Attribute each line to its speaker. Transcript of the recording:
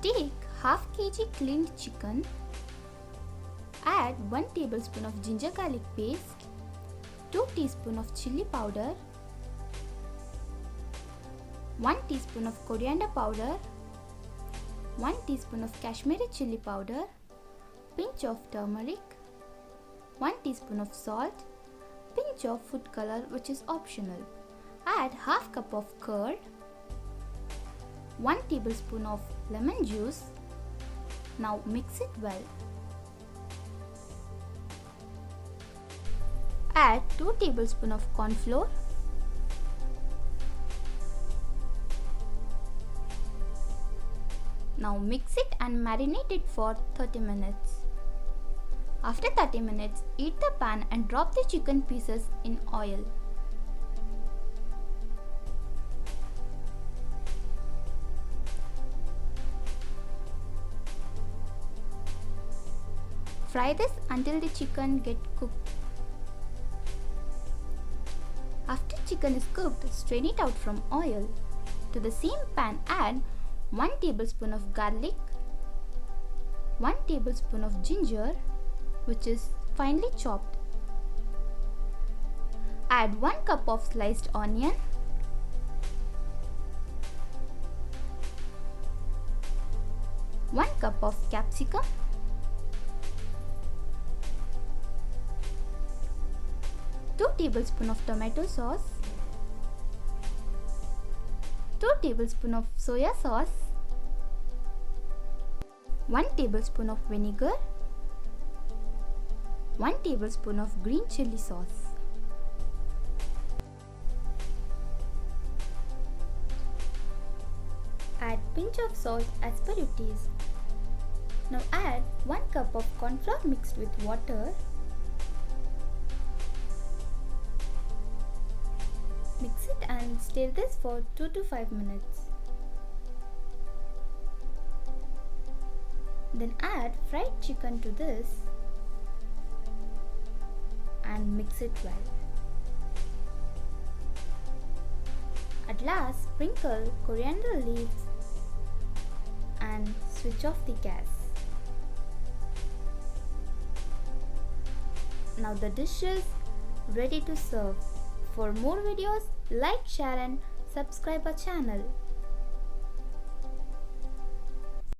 Speaker 1: Take half kg cleaned chicken. Add 1 tablespoon of ginger garlic paste, 2 teaspoons of chilli powder, 1 teaspoon of coriander powder, 1 teaspoon of Kashmiri chilli powder, pinch of turmeric, 1 teaspoon of salt, pinch of food color which is optional. Add half cup of curd, 1 tablespoon of lemon juice. Now mix it well. Add 2 tablespoons of corn flour, now mix it and marinate it for 30 minutes. After 30 minutes, heat the pan and drop the chicken pieces in oil. Fry this until the chicken gets cooked. After chicken is cooked, strain it out from oil. To the same pan add 1 tablespoon of garlic, 1 tablespoon of ginger which is finely chopped. Add 1 cup of sliced onion, one cup of capsicum, 2 tablespoons of tomato sauce, 2 tablespoons of soya sauce, 1 tablespoon of vinegar, 1 tablespoon of green chilli sauce. Add pinch of salt as per your taste. Now add 1 cup of corn flour mixed with water. Mix it and stir this for 2 to 5 minutes. Then add fried chicken to this and mix it well. At last, sprinkle coriander leaves and switch off the gas. Now the dish is ready to serve. For more videos, like, share and subscribe our channel.